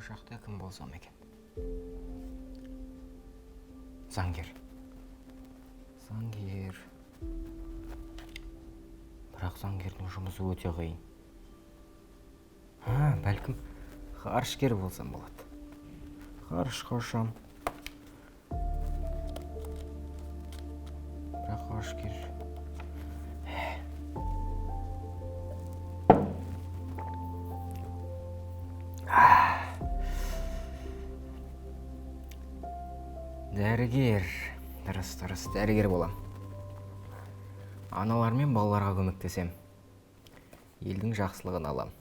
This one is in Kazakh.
болашақта кім болсам екен? Заңгер. Бірақ заңгердің жұмысы өте қиын. Бәлкім ғарышкер болсам болады. Ғарышқа ұшам. Бірақ ғарышкер. Дәрігер. Дұрыс, дәрігер болам. Аналар мен балаларға көмектесем. Елдің жақсылығын алам.